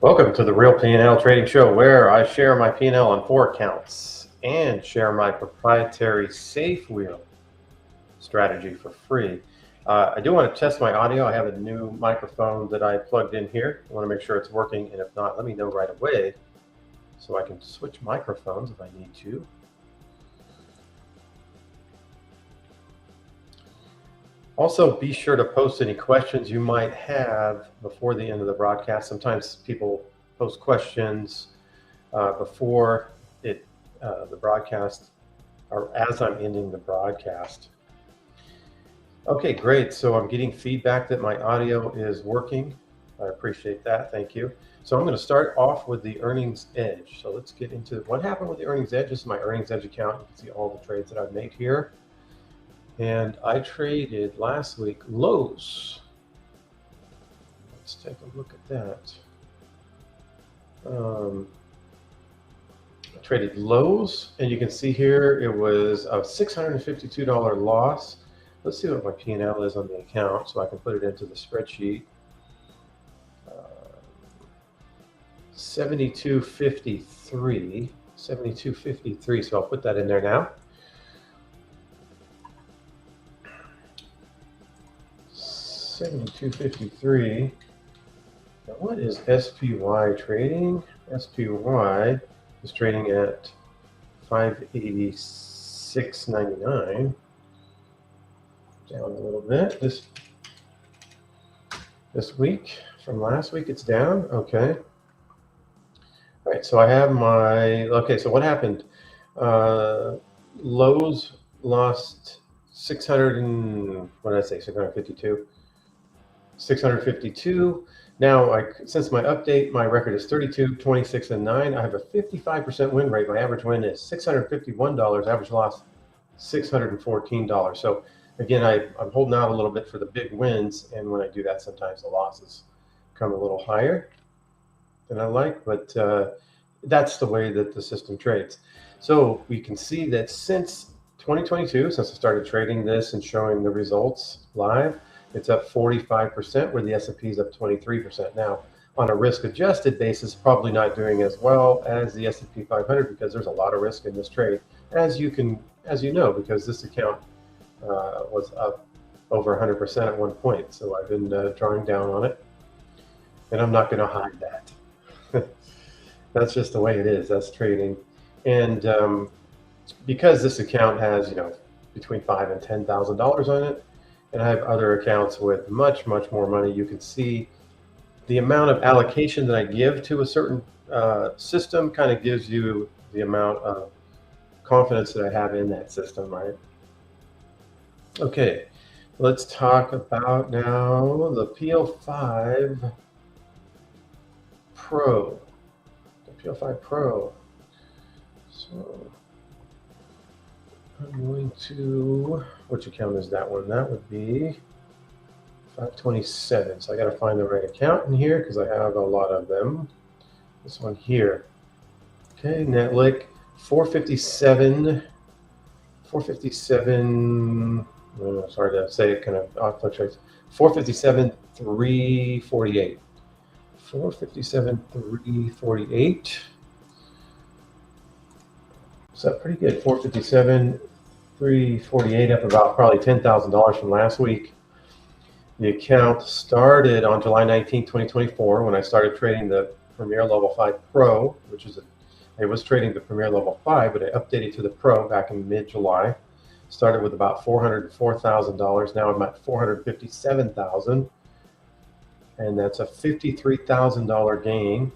Welcome to the Real P&L Trading Show, where I share my P&L on 4 accounts and share my proprietary safe wheel strategy for free. I do want to test my audio. I have a new microphone that I plugged in here. I want to make sure it's working, and if not, let me know right away so I can switch microphones if I need to. Also, be sure to post any questions you might have before the end of the broadcast. Sometimes people post questions before the broadcast, or as I'm ending the broadcast. Okay, great. So I'm getting feedback that my audio is working. I appreciate that. Thank you. So I'm going to start off with the earnings edge. So let's get into what happened with the earnings edge. This is my earnings edge account. You can see all the trades that I've made here. And I traded last week Lowe's. Let's take a look at that. I traded Lowe's, and you can see here it was a $652 loss. Let's see what my P&L is on the account so I can put it into the spreadsheet. 72.53, so I'll put that in there now. 72.53. Now what is SPY trading? SPY is trading at 586.99. Down a little bit this week. From last week it's down. Okay. All right, so I have my, okay, so what happened? Lowe's lost 652. Now, since my update, my record is 32, 26, and 9. I have a 55% win rate. My average win is $651. Average loss, $614. So again, I'm holding out a little bit for the big wins, and when I do that, sometimes the losses come a little higher than I like, but that's the way that the system trades. So we can see that since 2022, since I started trading this and showing the results live, it's up 45%, where the S&P is up 23%. Now, on a risk-adjusted basis, probably not doing as well as the S&P 500 because there's a lot of risk in this trade, as you know, because this account was up over 100% at one point. So I've been drawing down on it, and I'm not going to hide that. That's just the way it is. That's trading, and because this account has between $5,000 and $10,000 on it, and I have other accounts with much more money, you can see the amount of allocation that I give to a certain system kind of gives you the amount of confidence that I have in that system, right? Okay, let's talk about now the PL5 Pro. The PL5 Pro. So I'm going to, which account is that one? That would be 527. So I got to find the right account in here because I have a lot of them. This one here. Okay, Netlick 457. 457. Oh, sorry to say it, kind of fluctuates. 457.348. 457.348. So pretty good. 457.348, up about probably $10,000 from last week. The account started on July 19, 2024, when I started trading the Premier Level 5 Pro, which is I was trading the Premier Level 5, but I updated to the Pro back in mid-July. Started with about $404,000. Now I'm at $457,000, and that's a $53,000 gain,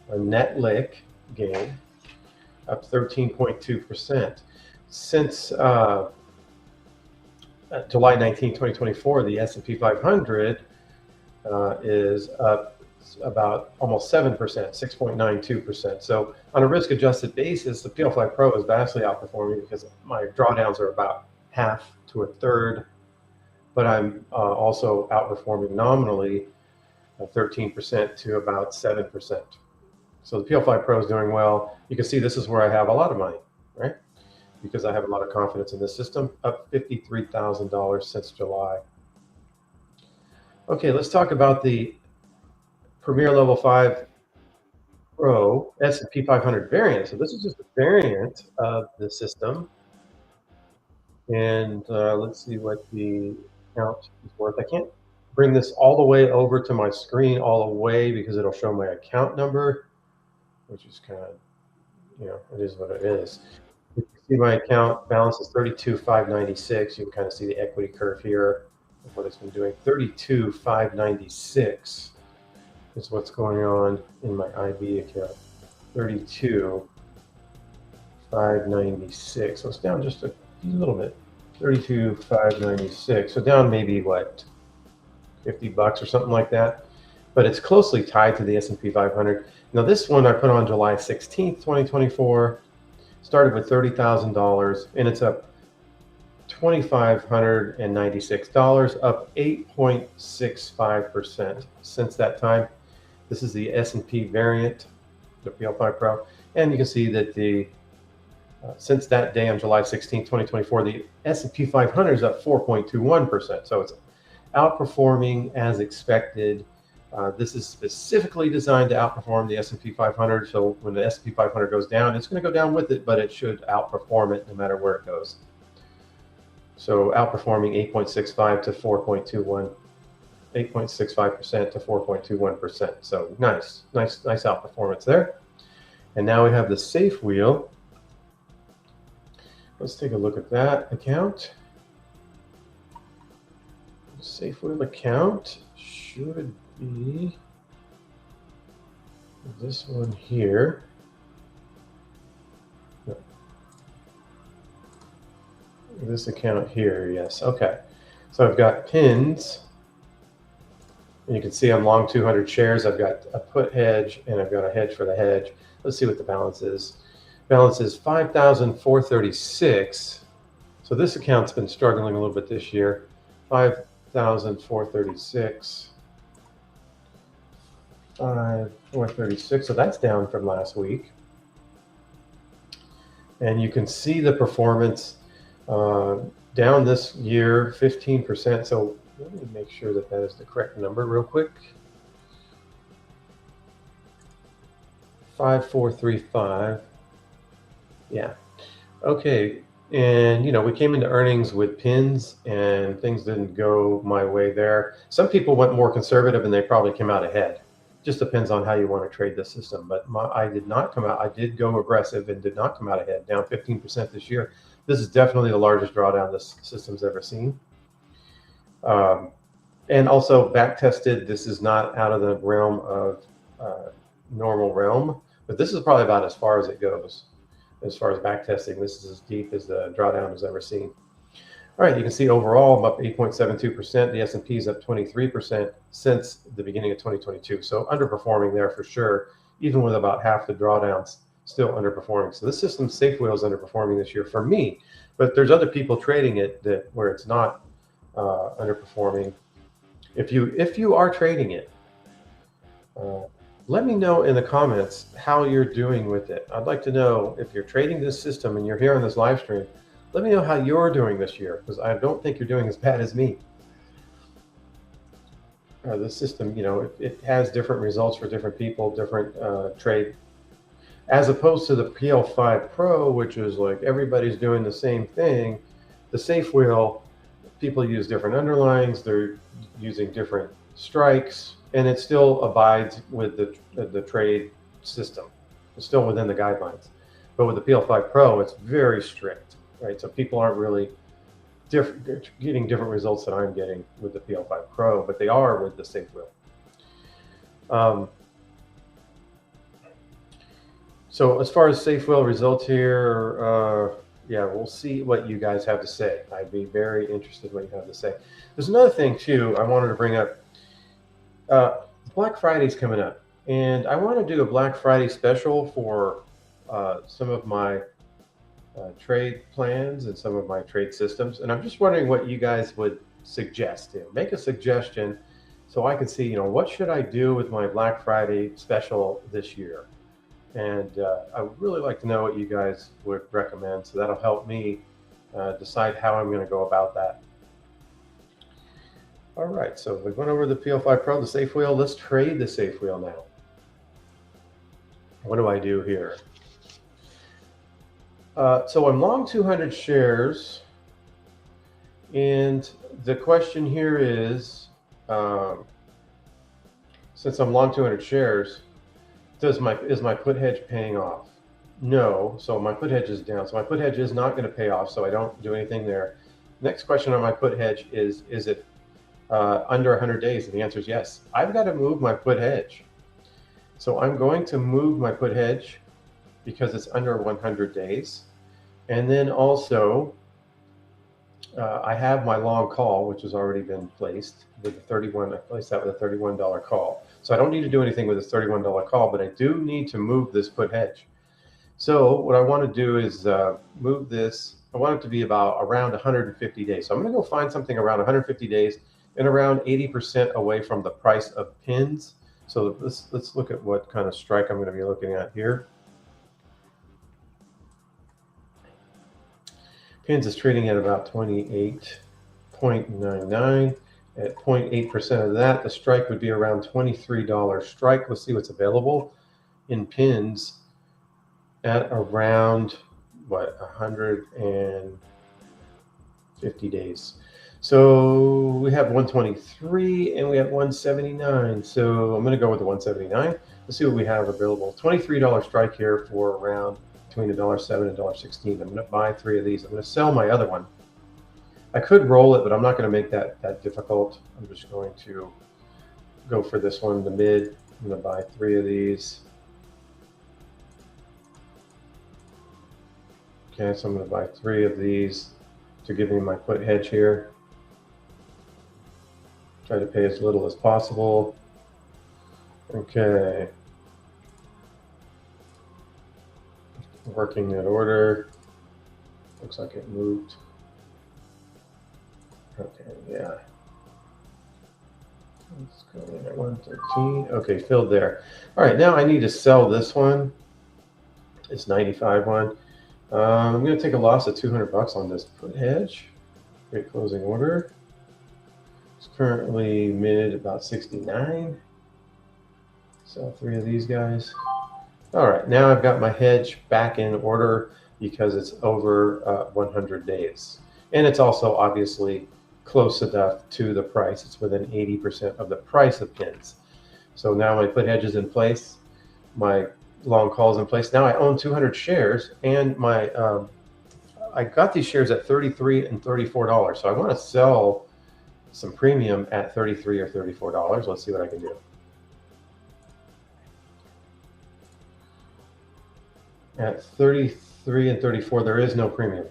a net lick gain, up 13.2%. Since July 19, 2024, the S&P 500 is up about almost 7%, 6.92%. So on a risk-adjusted basis, the PL5 Pro is vastly outperforming because my drawdowns are about half to a third, but I'm also outperforming nominally 13% to about 7%. So the PL5 Pro is doing well. You can see this is where I have a lot of money, right? Because I have a lot of confidence in this system, up $53,000 since July. Okay, let's talk about the Premier Level 5 Pro S&P 500 variant. So this is just a variant of the system. And let's see what the account is worth. I can't bring this all the way over to my screen all the way because it'll show my account number, which is kind of, it is what it is. You can see my account balance is 32,596. You can kind of see the equity curve here of what it's been doing. 32,596 is what's going on in my IB account. 32,596. So it's down just a little bit. 32,596. So down maybe what, $50 or something like that. But it's closely tied to the S&P 500. Now this one I put on July 16th, 2024. Started with $30,000 and it's up $2,596, up 8.65% since that time. This is the S&P variant, the PL5 Pro, and you can see that the since that day on July 16, 2024, the S&P 500 is up 4.21%. So it's outperforming as expected. This is specifically designed to outperform the S&P 500. So when the S&P 500 goes down, it's going to go down with it, but it should outperform it no matter where it goes. So outperforming 8.65 to 4.21, 8.65% to 4.21%. So nice outperformance there. And now we have the safe wheel. Let's take a look at that account. Safe wheel account should be this one here. No. This account here, yes. Okay. So I've got pins. And you can see I'm long 200 shares. I've got a put hedge and I've got a hedge for the hedge. Let's see what the balance is. Balance is 5,436. So this account's been struggling a little bit this year. 5,436. 5,436. So that's down from last week. And you can see the performance down this year, 15%. So let me make sure that that is the correct number real quick. 5,435. Yeah. Okay. And, we came into earnings with pins and things didn't go my way there. Some people went more conservative and they probably came out ahead. Just depends on how you want to trade the system. But I did not come out. I did go aggressive and did not come out ahead, down 15% this year. This is definitely the largest drawdown this system's ever seen. And also back tested. This is not out of the realm of normal realm, but this is probably about as far as it goes. As far as back testing, this is as deep as the drawdown has ever seen. All right, you can see overall I'm up 8.72%. The S&P is up 23% since the beginning of 2022. So underperforming there for sure, even with about half the drawdowns still underperforming. So this system, safe wheel, is underperforming this year for me, but there's other people trading it that where it's not underperforming. If you are trading it, let me know in the comments how you're doing with it. I'd like to know if you're trading this system and you're here on this live stream. Let me know how you're doing this year, because I don't think you're doing as bad as me. The system, it has different results for different people, different trade, as opposed to the PL5 Pro, which is like everybody's doing the same thing. The safe wheel, people use different underlines. They're using different strikes. And it still abides with the trade system. It's still within the guidelines. But with the PL5 Pro, it's very strict, right? So people aren't really getting different results that I'm getting with the PL5 Pro, but they are with the safe wheel. So as far as safe wheel results here, yeah, we'll see what you guys have to say. I'd be very interested in what you have to say. There's another thing, too, I wanted to bring up. Black Friday's coming up, and I want to do a Black Friday special for some of my trade plans and some of my trade systems. And I'm just wondering what you guys would suggest. Make a suggestion so I can see, what should I do with my Black Friday special this year? And I would really like to know what you guys would recommend. So that'll help me decide how I'm going to go about that. All right, so we went over the PL5 Pro, the safe wheel. Let's trade the safe wheel now. what do I do here? So I'm long 200 shares, and the question here is, since I'm long 200 shares, is my put hedge paying off? No, so my put hedge is down. So my put hedge is not going to pay off, so I don't do anything there. Next question on my put hedge is it under 100 days? And the answer is yes. I've got to move my put hedge. So I'm going to move my put hedge because it's under 100 days. And then also, I have my long call, which has already been placed with the 31. I placed that with a $31 call. So I don't need to do anything with this $31 call, but I do need to move this put hedge. So what I want to do is move this. I want it to be about around 150 days. So I'm going to go find something around 150 days and around 80% away from the price of pins. So let's look at what kind of strike I'm going to be looking at here. Pins is trading at about 28.99. At 0.8% of that, the strike would be around $23 strike. Let's see what's available in pins at around, what, 150 days. So we have 123 and we have 179. So I'm going to go with the 179. Let's see what we have available. $23 strike here for around between $1.07 and $1.16. I'm going to buy 3 of these. I'm going to sell my other one. I could roll it, but I'm not going to make that difficult. I'm just going to go for this one, the mid. I'm going to buy 3 of these. Okay, so I'm going to buy 3 of these to give me my put hedge here. Try to pay as little as possible. Okay. Working that order. Looks like it moved. Okay, yeah. Let's go in at 113. Okay, filled there. All right, now I need to sell this one. It's 95 one. I'm going to take a loss of $200 on this put hedge. Great closing order. It's currently mid about 69. Sell 3 of these guys. All right, now I've got my hedge back in order because it's over 100 days. And it's also obviously close enough to the price. It's within 80% of the price of pins. So now my put hedge is in place. My long call is in place. Now I own 200 shares, and my I got these shares at $33 and $34. So I want to sell some premium at $33 or $34. Let's see what I can do. At 33 and 34, there is no premium,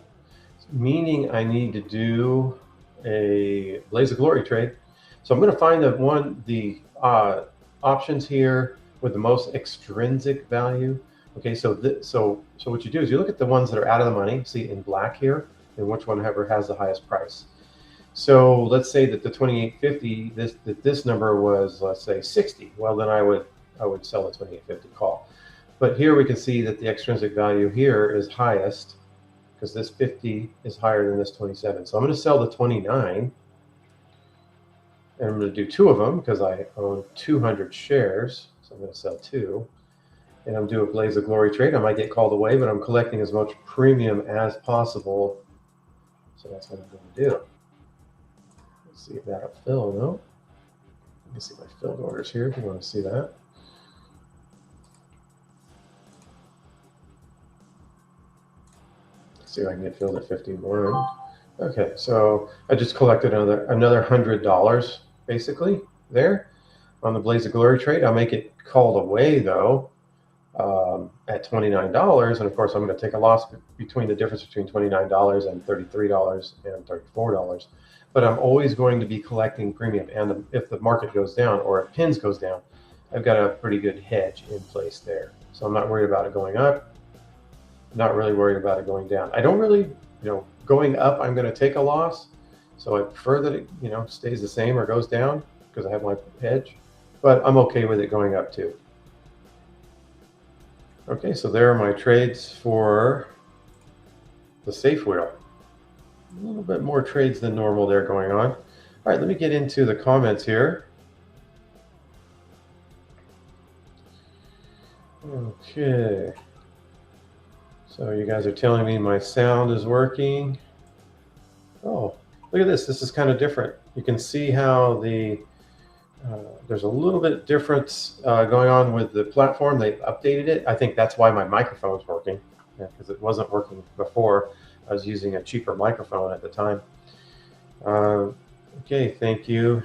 meaning I need to do a Blaze of Glory trade. So I'm going to find the options here with the most extrinsic value. Okay, so what you do is you look at the ones that are out of the money, see in black here, and which one ever has the highest price. So let's say that the 2850, this number was, let's say 60. Well, then I would sell the 2850 call. But here we can see that the extrinsic value here is highest because this 50 is higher than this 27. So I'm going to sell the 29, and I'm going to do 2 of them because I own 200 shares. So I'm going to sell 2, and I'm doing a Blaze of Glory trade. I might get called away, but I'm collecting as much premium as possible. So that's what I'm going to do. Let's see if that'll fill. No. Let me see my filled orders here if you want to see that. See if I can get filled at 51. Okay, so I just collected another $100 basically there on the Blaze of Glory trade. I'll make it called away though at $29, and of course I'm going to take a loss between the difference between $29 and $33 and $34. But I'm always going to be collecting premium, and if the market goes down or if pins goes down, I've got a pretty good hedge in place there. So I'm not worried about it going up. Not really worried about it going down. I don't really, going up, I'm going to take a loss. So I prefer that it, stays the same or goes down because I have my hedge, but I'm okay with it going up too. Okay, so there are my trades for the safe wheel. A little bit more trades than normal there going on. All right, let me get into the comments here. Okay. So you guys are telling me my sound is working. Oh, look at this. This is kind of different. You can see how there's a little bit difference going on with the platform. They updated it. I think that's why my microphone's working, because it wasn't working before. I was using a cheaper microphone at the time. Okay, thank you,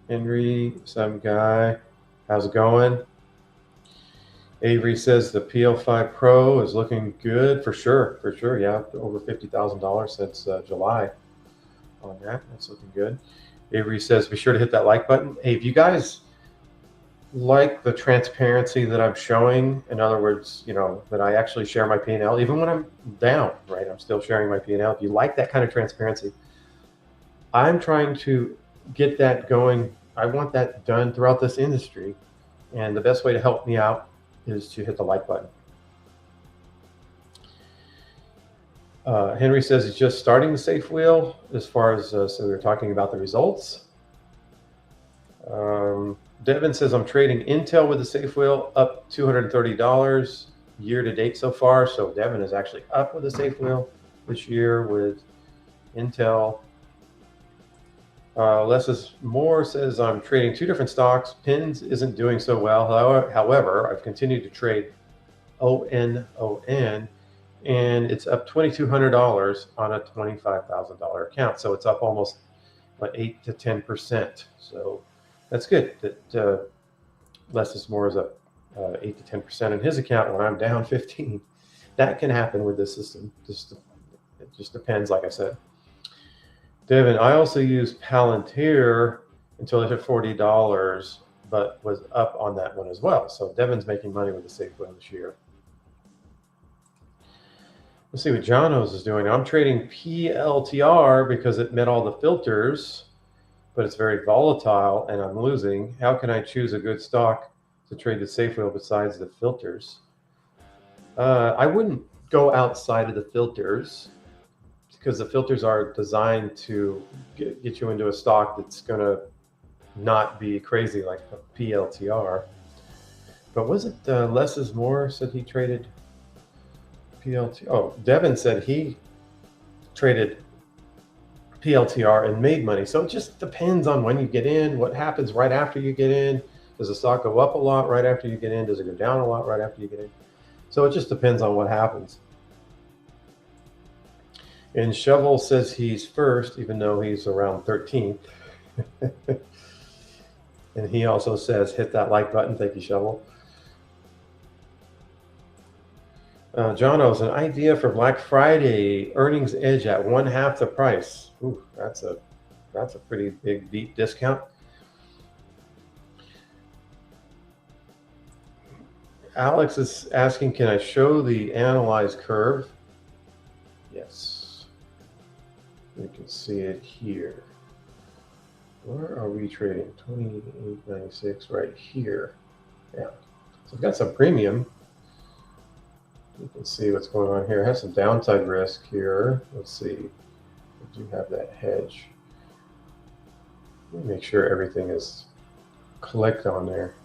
Henry, some guy. How's it going? Avery says the PL5 Pro is looking good for sure. Yeah, over $50,000 since July on that. That's looking good. Avery says, be sure to hit that like button. Hey, if you guys like the transparency that I'm showing, in other words, that I actually share my P&L, even when I'm down, right? I'm still sharing my P&L. If you like that kind of transparency, I'm trying to get that going. I want that done throughout this industry. And the best way to help me out is to hit the like button. Henry says he's just starting the safe wheel as far as, so we were talking about the results. Devin says I'm trading Intel with the safe wheel up $230 year to date so far. So Devin is actually up with the safe wheel this year with Intel. Less is more says I'm trading two different stocks. Pins isn't doing so well. However, I've continued to trade ONON, and it's up $2,200 on a $25,000 account. So it's up almost 8 to 10%. So that's good. That less is more is up 8 to 10% in his account when I'm down 15. That can happen with this system. It just depends, like I said. Devin, I also used Palantir until it hit $40, but was up on that one as well. So Devin's making money with the safe wheel this year. Let's see what Jonos is doing. I'm trading PLTR because it met all the filters, but it's very volatile and I'm losing. How can I choose a good stock to trade the safe wheel besides the filters? I wouldn't go outside of the filters, because the filters are designed to get you into a stock that's going to not be crazy like a PLTR. But was it less is more said he traded PLTR? Oh, Devin said he traded PLTR and made money. So it just depends on when you get in, what happens right after you get in. Does the stock go up a lot right after you get in? Does it go down a lot right after you get in? So it just depends on what happens. And Shovel says he's first, even though he's around 13th. And he also says, hit that like button. Thank you, Shovel. Jono's an idea for Black Friday earnings edge at 1/2 the price. Ooh, that's a pretty big deep discount. Alex is asking, can I show the analyzed curve? Yes. You can see it here. Where are we trading? 28.96 right here. Yeah. So we've got some premium. You can see what's going on here. It has some downside risk here. Let's see. We do have that hedge. Let me make sure everything is clicked on there.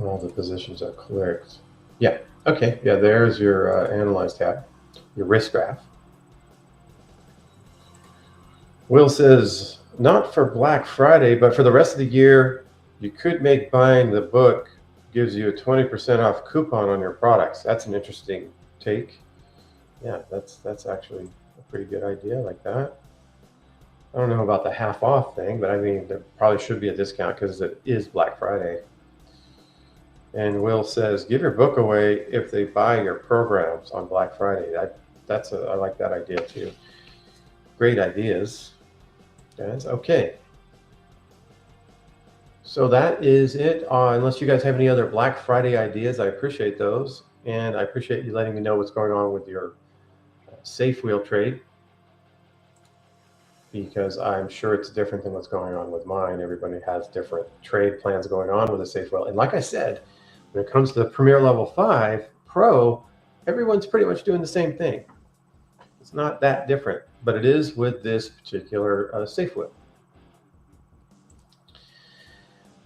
All the positions are clicked. Yeah. Okay. Yeah, there's your analyze tab, your risk graph. Will says, not for Black Friday, but for the rest of the year, you could make buying the book gives you a 20% off coupon on your products. That's an interesting take. Yeah, that's actually a pretty good idea. I like that. I don't know about the half off thing, but I mean, there probably should be a discount because it is Black Friday. And Will says, give your book away if they buy your programs on Black Friday. I like that idea too. Great ideas, guys. Okay. So that is it. Unless you guys have any other Black Friday ideas, I appreciate those. And I appreciate you letting me know what's going on with your safe wheel trade, because I'm sure it's different than what's going on with mine. Everybody has different trade plans going on with a safe wheel. And like I said, when it comes to the Premier Level 5 Pro, everyone's pretty much doing the same thing. It's not that different, but it is with this particular safe wheel.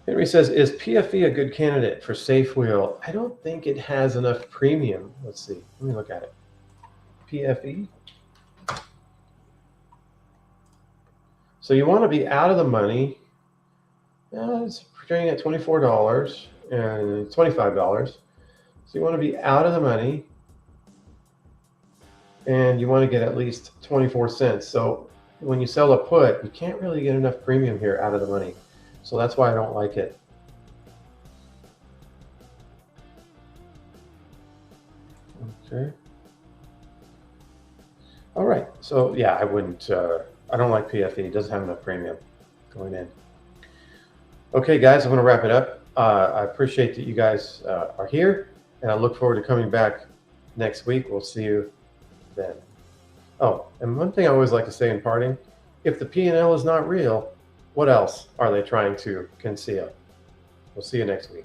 Henry says, is PFE a good candidate for safe wheel? I don't think it has enough premium. Let's see. Let me look at it. PFE. So you want to be out of the money. It's trading at $24 and $25. So you want to be out of the money, and you want to get at least 24 cents. So when you sell a put, you can't really get enough premium here out of the money. So that's why I don't like it. Okay. All right. So yeah, I wouldn't, I don't like PFE. It doesn't have enough premium going in. Okay, guys, I'm going to wrap it up. I appreciate that you guys are here, and I look forward to coming back next week. We'll see you then. Oh, and one thing I always like to say in parting, if the P&L is not real, what else are they trying to conceal? We'll see you next week.